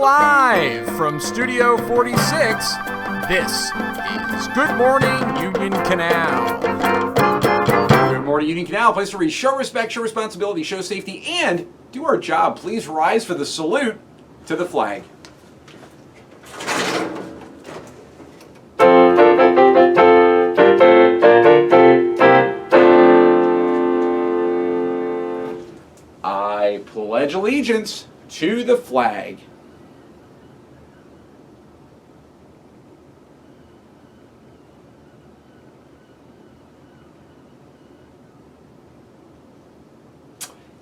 live from Studio 46. This is Good Morning Union Canal. Good morning, Union Canal, a place where we show respect, show responsibility, show safety, and do our job. Please rise for the salute to the flag. I pledge allegiance to the flag.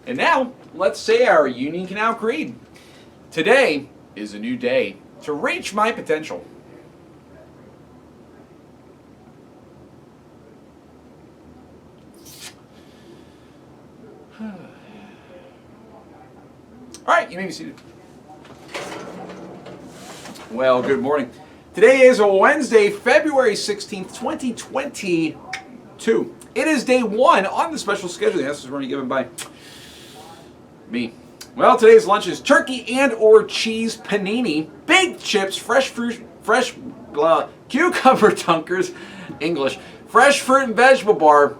And now, let's say our Union Canal Creed. Today is a new day to reach my potential. All right, you may be seated. Well, good morning. Today is a Wednesday, February 16th, 2022. It is day one on the special schedule. This is running given by me. Well, today's lunch is turkey and or cheese panini, baked chips, fresh fruit, cucumber dunkers, English, fresh fruit and vegetable bar,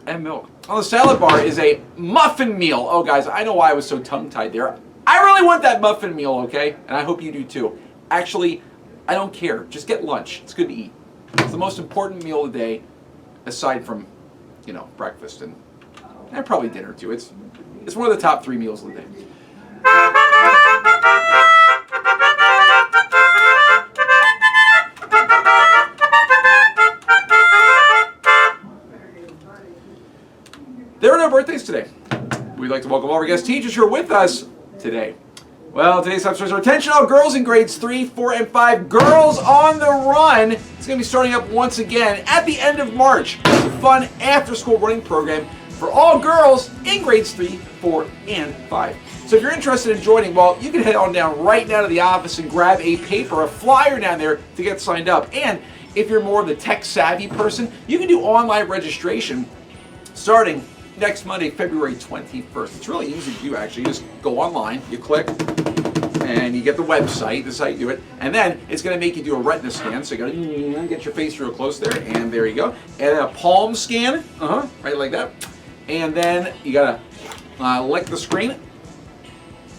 and milk. On the salad bar is a muffin meal. Oh, guys, I know why I was so tongue-tied there. I really want that muffin meal, okay? And I hope you do too. Actually, I don't care. Just get lunch. It's good to eat. It's the most important meal of the day, aside from, you know, breakfast and probably dinner too. It's one of the top 3 meals of the day. There are no birthdays today. We'd like to welcome all our guest teachers who are with us today. Well, today's top stories are attention all girls in grades 3, 4, and 5. Girls on the Run. It's going to be starting up once again at the end of March. It's a fun after-school running program for all girls in grades 3, 4, and 5. So if you're interested in joining, well, you can head on down right now to the office and grab a paper, a flyer down there to get signed up. And if you're more of the tech-savvy person, you can do online registration starting next Monday, February 21st. It's really easy to do, actually. You just go online, you click, and you get the website. This is how you do it. And then it's going to make you do a retina scan. So you got to get your face real close there, and there you go. And a palm scan, right like that. And then you got to lick the screen.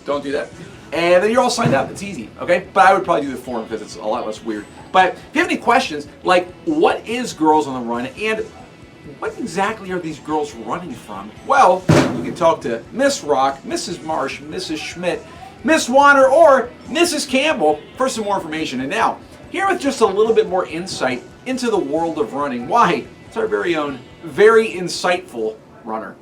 Don't do that. And then you're all signed up. It's easy, okay? But I would probably do the form because it's a lot less weird. But if you have any questions, like what is Girls on the Run, and what exactly are these girls running from? Well, you can talk to Miss Rock, Mrs. Marsh, Mrs. Schmidt, Miss Wanner, or Mrs. Campbell for some more information. And now, here with just a little bit more insight into the world of running. Why? It's our very own, very insightful runner.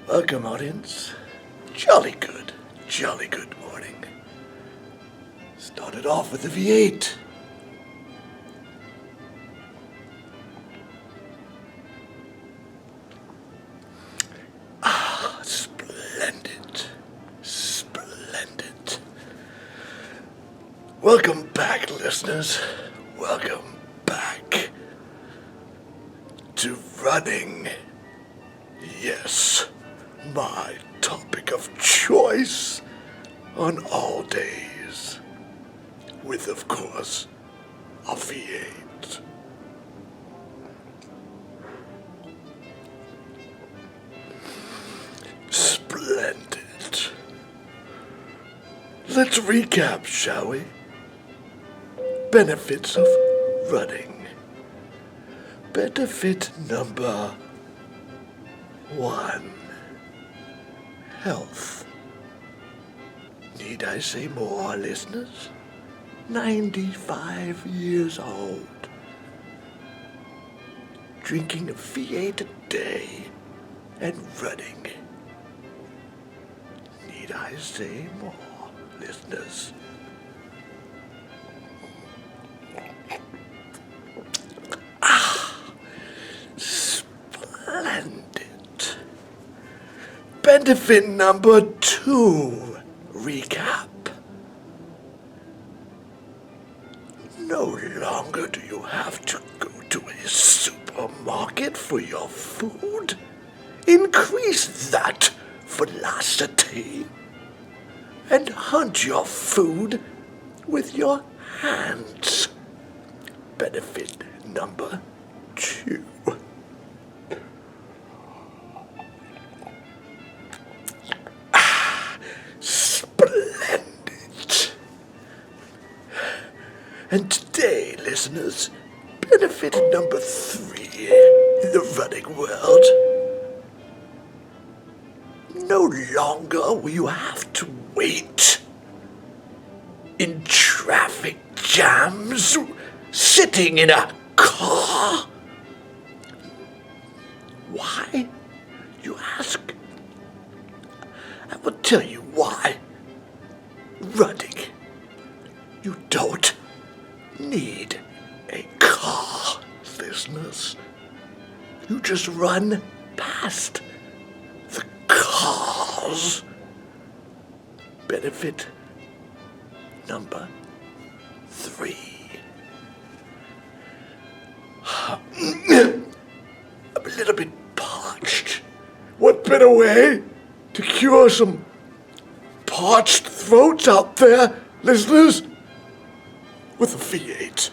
Welcome, audience. Jolly good morning. Started off with the V8. Splendid. Welcome back, listeners. Welcome back to running. Yes. My topic of choice on all days, with, of course, a V8. Splendid. Let's recap, shall we? Benefits of running. Benefit number 1. Health. Need I say more, listeners? 95 years old. Drinking a V8 a day and running. Need I say more, listeners? Splendid. Benefit number 2. Recap. No longer do you have to go to a supermarket for your food. Increase that velocity and hunt your food with your hands. Benefit number 2. Splendid. And today, listeners, benefit number 3 in the running world. No longer will you have to wait in traffic jams, sitting in a car. Why, you ask? I will tell you why. Running. You don't need a car, listeners. You just run past the cars. Benefit number 3. I'm a little bit parched. What better way to cure some parched throats out there, listeners? With a V8,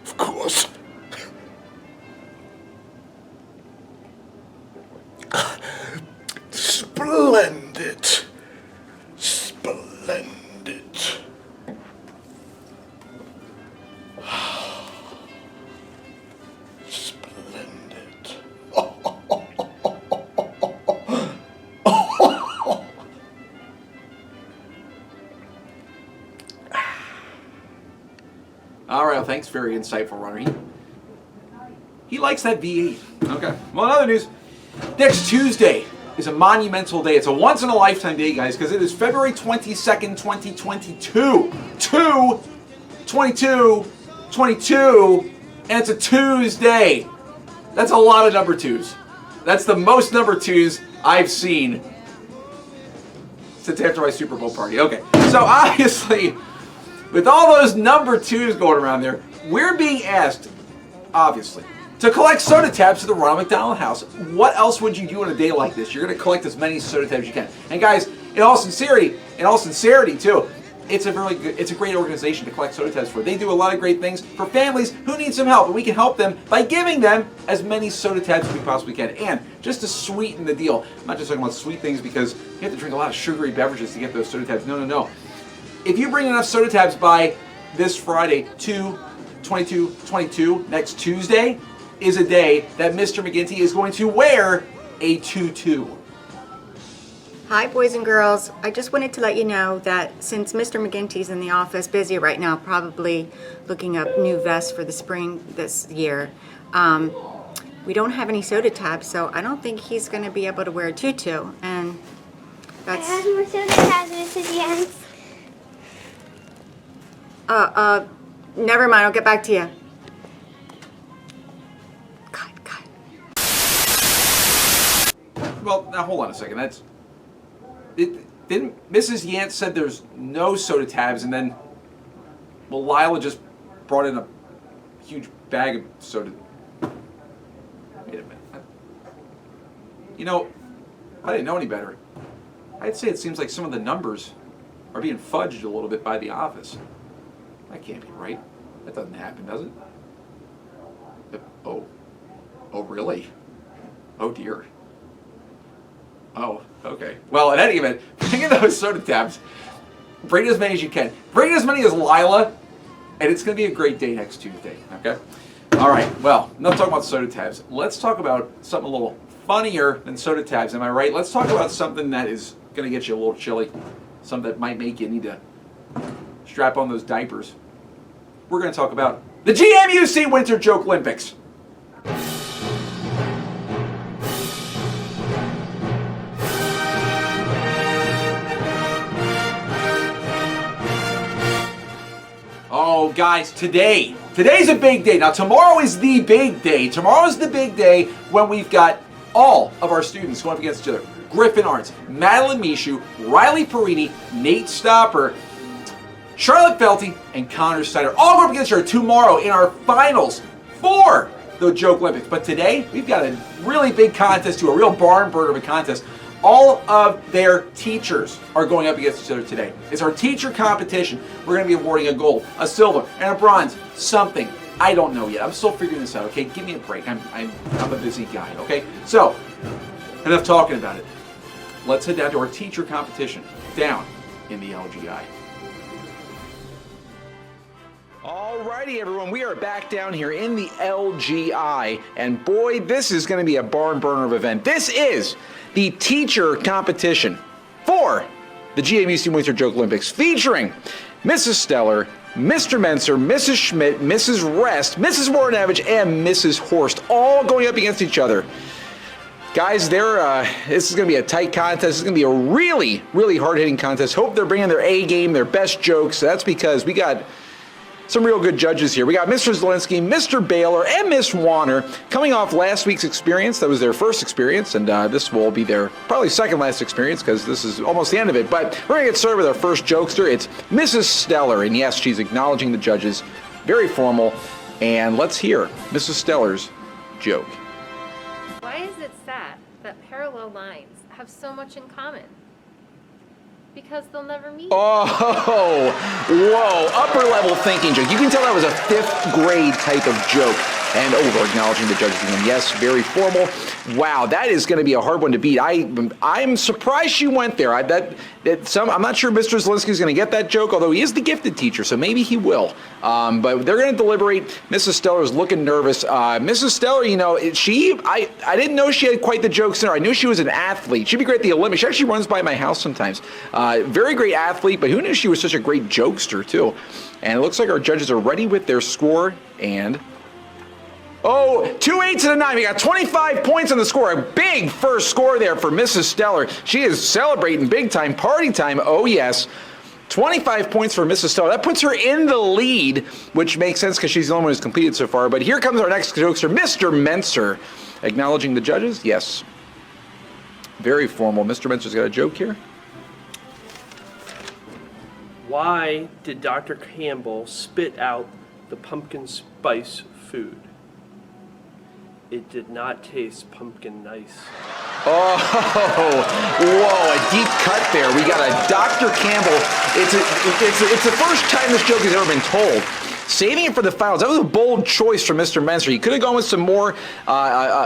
of course. Splendid. Splendid. Splendid. All right, well, thanks. Very insightful, Runner. He likes that V8. Okay. Well, in other news, next Tuesday is a monumental day. It's a once-in-a-lifetime day, guys, because it is February 22nd, 2022. 22, and it's a Tuesday. That's a lot of number 2s. That's the most number 2s I've seen since after my Super Bowl party. Okay, so obviously, with all those number 2s going around there, we're being asked, obviously, to collect soda tabs to the Ronald McDonald House. What else would you do on a day like this? You're going to collect as many soda tabs as you can. And guys, in all sincerity too, it's a great organization to collect soda tabs for. They do a lot of great things for families who need some help, and we can help them by giving them as many soda tabs as we possibly can. And just to sweeten the deal, I'm not just talking about sweet things because you have to drink a lot of sugary beverages to get those soda tabs. No. If you bring enough soda tabs by this Friday, 2/22/22, next Tuesday, is a day that Mr. McGinty is going to wear a tutu. Hi, boys and girls. I just wanted to let you know that since Mr. McGinty's in the office busy right now, probably looking up new vests for the spring this year, we don't have any soda tabs, so I don't think he's going to be able to wear a tutu. And that's... I have more soda tabs, Mrs. Yance. Never mind. I'll get back to you. God. Well, now hold on a second. Didn't Mrs. Yantz said there's no soda tabs, and then, well, Lila just brought in a huge bag of soda. Wait a minute. You know, I didn't know any better. I'd say it seems like some of the numbers are being fudged a little bit by the office. That can't be right. That doesn't happen, does it? Oh, really? Oh dear. Oh, okay. Well, in any event, bring in those soda tabs. Bring as many as you can. Bring as many as Lila, and it's going to be a great day next Tuesday, okay? All right, well, enough talking about soda tabs. Let's talk about something a little funnier than soda tabs, am I right? Let's talk about something that is going to get you a little chilly, something that might make you need to strap on those diapers. We're going to talk about the GMUC Winter Joke Olympics. Oh, guys, today's a big day. Now, tomorrow is the big day. Tomorrow is the big day when we've got all of our students going up against each other. Griffin Arns, Madeline Mishu, Riley Perini, Nate Stopper, Charlotte Felty, and Connor Steiner all go up against each other tomorrow in our finals for the Joke Olympics. But today, we've got a really big contest too, a real barn burner of a contest. All of their teachers are going up against each other today. It's our teacher competition. We're going to be awarding a gold, a silver, and a bronze. Something. I don't know yet. I'm still figuring this out, okay? Give me a break. I'm a busy guy, okay? So, enough talking about it. Let's head down to our teacher competition down in the LGI. Alrighty, everyone, we are back down here in the LGI, and boy, this is going to be a barn burner of an event. This is the teacher competition for the GAMU Student Winter Joke Olympics, featuring Mrs. Stellar, Mr. Menser, Mrs. Schmidt, Mrs. Rest, Mrs. Warrenavich, and Mrs. Horst, all going up against each other. Guys, this is going to be a tight contest. This is going to be a really, really hard-hitting contest. Hope they're bringing their A game, their best jokes. That's because we got some real good judges here. We got Mr. Zielinski, Mr. Baylor, and Miss Wanner coming off last week's experience. That was their first experience, and this will be their probably second last experience because this is almost the end of it. But we're going to get started with our first jokester. It's Mrs. Stellar, and yes, she's acknowledging the judges. Very formal. And let's hear Mrs. Stellar's joke. Why is it sad that parallel lines have so much in common? Because they'll never meet. Oh, whoa, upper level thinking joke. You can tell that was a 5th grade type of joke. And we're acknowledging the judges again. Yes, very formal. Wow, that is going to be a hard one to beat. I'm surprised she went there. I'm not sure Mr. Zielinski is going to get that joke, although he is the gifted teacher, so maybe he will. But they're going to deliberate. Mrs. Stellar is looking nervous. Mrs. Stellar, you know, I didn't know she had quite the jokes in her. I knew she was an athlete. She'd be great at the Olympics. She actually runs by my house sometimes. Very great athlete, but who knew she was such a great jokester, too? And it looks like our judges are ready with their score, and... oh, 2 8s and a 9. We got 25 points on the score. A big first score there for Mrs. Stellar. She is celebrating big time, party time. Oh, yes. 25 points for Mrs. Stellar. That puts her in the lead, which makes sense because she's the only one who's completed so far. But here comes our next jokester, Mr. Menser. Acknowledging the judges? Yes. Very formal. Mr. Menser's got a joke here. Why did Dr. Campbell spit out the pumpkin spice food? It did not taste pumpkin nice. Oh, whoa, a deep cut there. We got a Dr. Campbell. It's the first time this joke has ever been told. Saving it for the finals. That was a bold choice for Mr. Menser. He could have gone with some more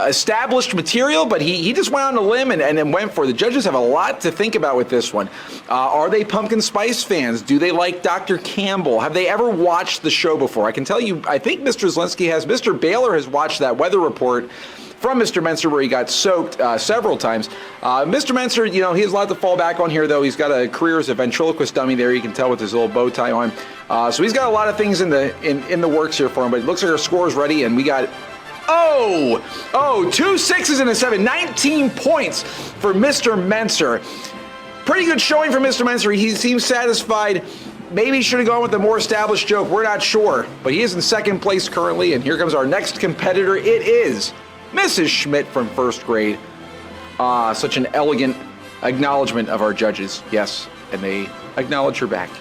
established material, but he just went on a limb and then went for it. The judges have a lot to think about with this one. Are they pumpkin spice fans? Do they like Dr. Campbell? Have they ever watched the show before? I can tell you, I think Mr. Zielinski has. Mr. Baylor has watched that weather report from Mr. Menser where he got soaked several times. Mr. Menser, you know, he has a lot to fall back on here, though. He's got a career as a ventriloquist dummy there. You can tell with his little bow tie on. So he's got a lot of things in the works here for him, but it looks like our score is ready, and we got... Oh, 2 6s and a 7. 19 points for Mr. Menser. Pretty good showing for Mr. Menser. He seems satisfied. Maybe he should have gone with a more established joke. We're not sure. But he is in second place currently, and here comes our next competitor. It is Mrs. Schmidt from first grade. Such an elegant acknowledgement of our judges. Yes, and they acknowledge her back.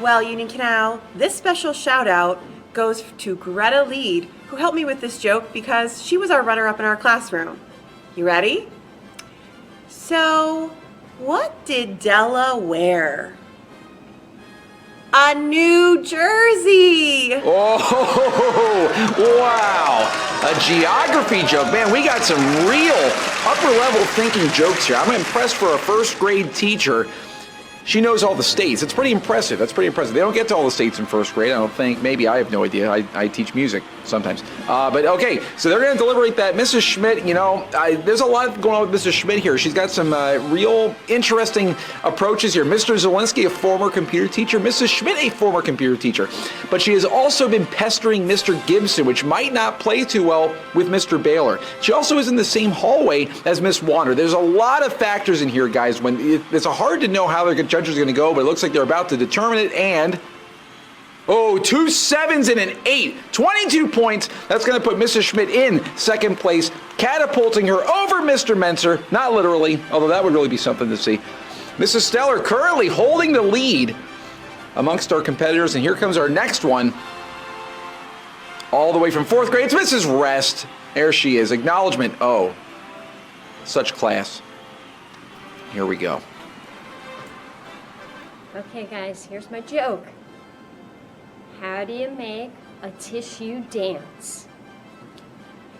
Well, Union Canal, this special shout out goes to Greta Lead, who helped me with this joke because she was our runner-up in our classroom. You ready? So, what did Della wear? A New Jersey! Oh, wow. A geography joke. Man, we got some real upper-level thinking jokes here. I'm impressed for a first-grade teacher. She knows all the states. It's pretty impressive. That's pretty impressive. They don't get to all the states in first grade, I don't think. Maybe. I have no idea. I teach music sometimes. But okay, so they're going to deliberate that. Mrs. Schmidt, you know, there's a lot going on with Mrs. Schmidt here. She's got some real interesting approaches here. Mr. Zielinski, a former computer teacher. Mrs. Schmidt, a former computer teacher. But she has also been pestering Mr. Gibson, which might not play too well with Mr. Baylor. She also is in the same hallway as Miss Wanner. There's a lot of factors in here, guys. When it's hard to know how the judges are going to go, but it looks like they're about to determine it, and Oh, 2 7s and an 8. 22 points. That's going to put Mrs. Schmidt in second place, catapulting her over Mr. Menser. Not literally, although that would really be something to see. Mrs. Stellar currently holding the lead amongst our competitors. And here comes our next one. All the way from 4th grade. It's Mrs. Rest. There she is. Acknowledgement. Oh, such class. Here we go. Okay, guys, here's my joke. How do you make a tissue dance?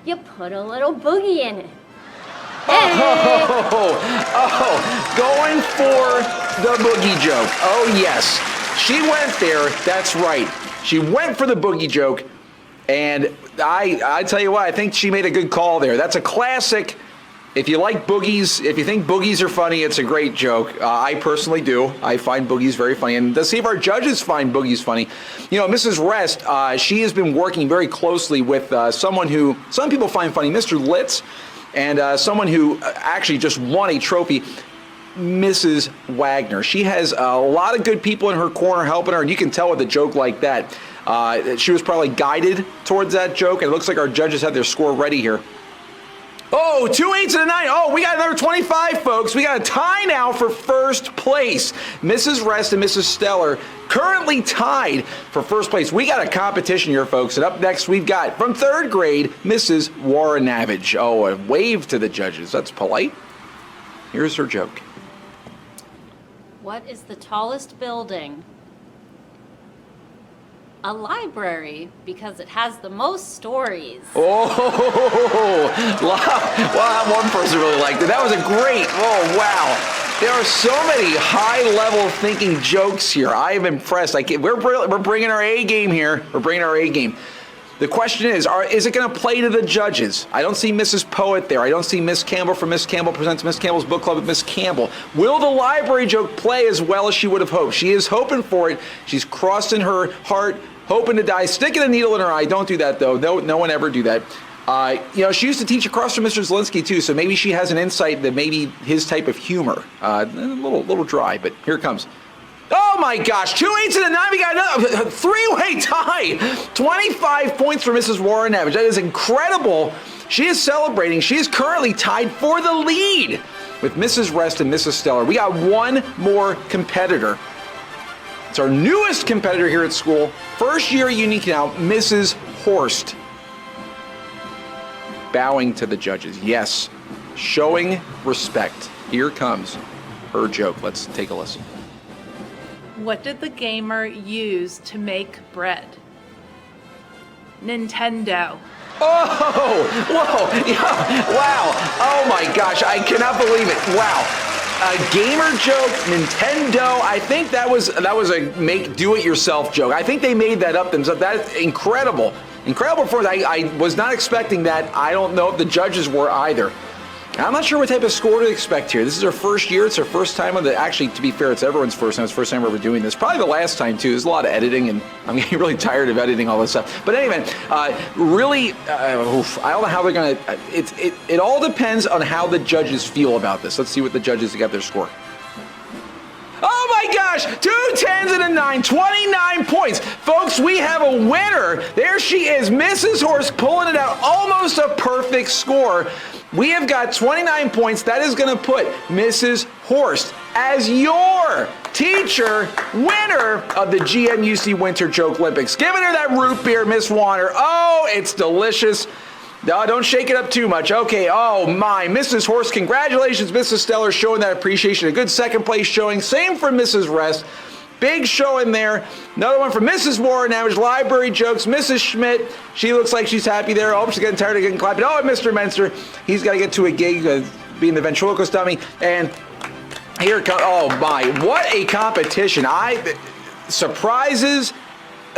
You put a little boogie in it. Going for the boogie joke. Oh, yes. She went there. That's right. She went for the boogie joke. And I tell you what, I think she made a good call there. That's a classic. If you like boogies, if you think boogies are funny, it's a great joke. I personally do. I find boogies very funny. And let's see if our judges find boogies funny. You know, Mrs. Rest, she has been working very closely with someone who some people find funny, Mr. Litz, and someone who actually just won a trophy, Mrs. Wagner. She has a lot of good people in her corner helping her, and you can tell with a joke like that. She was probably guided towards that joke, and it looks like our judges have their score ready here. Oh, 2 8s and a 9. Oh, we got another 25, folks. We got a tie now for first place. Mrs. Rest and Mrs. Stellar currently tied for first place. We got a competition here, folks. And up next, we've got, from 3rd grade, Mrs. Warrenavage. Oh, a wave to the judges. That's polite. Here's her joke. What is the tallest building? A library, because it has the most stories. Oh, wow, one person really liked it. That was a great, oh, wow. There are so many high-level thinking jokes here. I am impressed. We're bringing our A game here. We're bringing our A game. The question is it going to play to the judges? I don't see Mrs. Poet there. I don't see Miss Campbell from Miss Campbell Presents Miss Campbell's Book Club at Miss Campbell. Will the library joke play as well as she would have hoped? She is hoping for it. She's crossing her heart, hoping to die, sticking a needle in her eye. Don't do that, though. No one ever do that. You know, she used to teach across from Mr. Zielinski, too, so maybe she has an insight that maybe his type of humor. A little dry, but here it comes. Oh my gosh, 2 8s and a 9, we got another three-way tie. 25 points for Mrs. Warrenavage. That is incredible. She is celebrating. She is currently tied for the lead with Mrs. Rest and Mrs. Stellar. We got one more competitor. It's our newest competitor here at school. First year at Union Canal, Mrs. Horst. Bowing to the judges. Yes, showing respect. Here comes her joke. Let's take a listen. What did the gamer use to make bread? Nintendo. Oh, whoa, yeah, wow. Oh my gosh, I cannot believe it. Wow. A gamer joke, Nintendo. I think that was a do-it-yourself joke. I think they made that up themselves. That's incredible. Incredible performance. I was not expecting that. I don't know if the judges were either. I'm not sure what type of score to expect here. This is our first year. It's our first time on the, actually, to be fair, it's everyone's first time. It's the first time we're ever doing this. Probably the last time, too. There's a lot of editing, and I'm getting really tired of editing all this stuff. But anyway, really, I don't know how they're going to, it all depends on how the judges feel about this. Let's see what the judges got their score. Oh my gosh, 2 10s and a 9, 29 points. Folks, we have a winner. There she is, Mrs. Horst pulling it out, almost a perfect score. We have got 29 points. That is going to put Mrs. Horst as your teacher winner of the GMUC Winter Joke Olympics. Giving her that root beer, Miss Wanner. Oh, it's delicious. No, don't shake it up too much. Okay, oh my, Mrs. Horst, congratulations, Mrs. Stellar, showing that appreciation. A good second place showing. Same for Mrs. Rest. Big show in there. Another one from Mrs. Warrenavage, library jokes. Mrs. Schmidt, she looks like she's happy there. Oh, she's getting tired of getting clapped. Oh, and Mr. Menser, he's got to get to a gig, being the ventriloquist dummy. And here it comes. Oh my, what a competition. Surprises,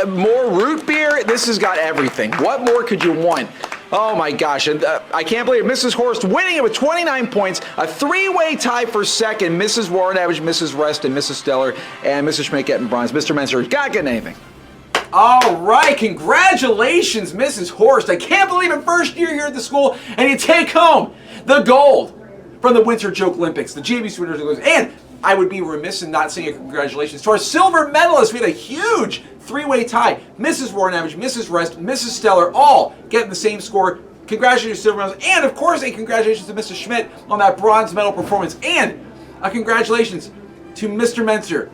more root beer. This has got everything. What more could you want? Oh my gosh, and I can't believe it. Mrs. Horst winning it with 29 points, a three-way tie for second. Mrs. Warrenavage, Mrs. Rest, and Mrs. Stellar, and Mrs. Schmidt getting bronze. Mr. Menser, not getting anything. All right, congratulations, Mrs. Horst. I can't believe it, first year here at the school, and you take home the gold from the Winter Joke Olympics, the GMUC Winter Joke Olympics, and I would be remiss in not saying a congratulations to our silver medalists. We had a huge three-way tie. Mrs. Warnavage, Mrs. Rest, Mrs. Stellar, all getting the same score. Congratulations to silver medalists. And, of course, a congratulations to Mrs. Schmidt on that bronze medal performance. And a congratulations to Mr. Menzer.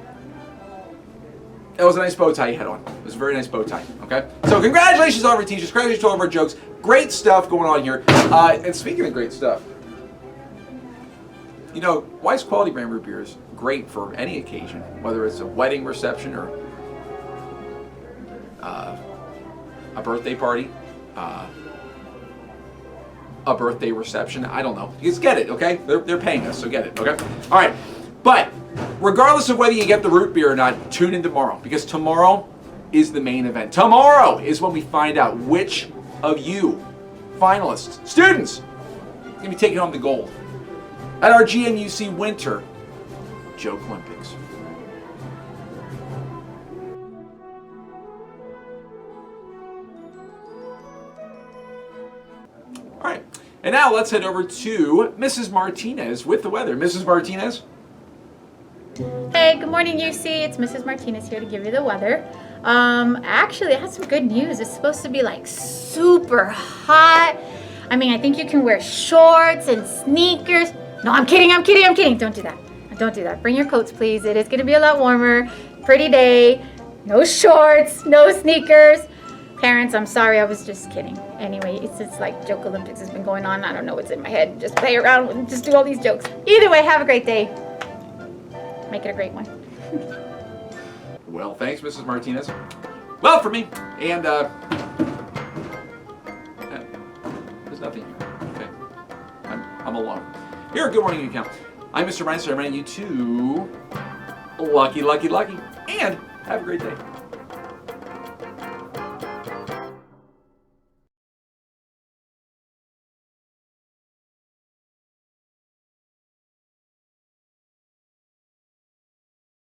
That was a nice bow tie you had on. It was a very nice bow tie, okay? So congratulations to all of our teachers. Congratulations to all of our jokes. Great stuff going on here. And speaking of great stuff, you know, Wise Quality Brand Root Beer is great for any occasion, whether it's a wedding reception or a birthday party, a birthday reception. I don't know. Just get it, okay? They're paying us, so get it, okay? All right. But regardless of whether you get the root beer or not, tune in tomorrow, because tomorrow is the main event. Tomorrow is when we find out which of you finalists, students, is going to be taking home the gold at our GNUC Winter Joke Olympics. All right, and now let's head over to Mrs. Martinez with the weather. Mrs. Martinez? Hey, good morning, UC. It's Mrs. Martinez here to give you the weather. Actually, I have some good news. It's supposed to be like super hot. I mean, I think you can wear shorts and sneakers. No, I'm kidding. Don't do that. Don't do that. Bring your coats, please. It is going to be a lot warmer. Pretty day. No shorts, no sneakers. Parents, I'm sorry. I was just kidding. Anyway, it's like Joke Olympics has been going on. I don't know what's in my head. Just play around and just do all these jokes. Either way, have a great day. Make it a great one. Well, thanks, Mrs. Martinez. Well, for me, and there's nothing here. Okay, I'm alone. Here at Good Morning Union Count. I'm Mr. Meinster. I'm running you to Lucky, and have a great day.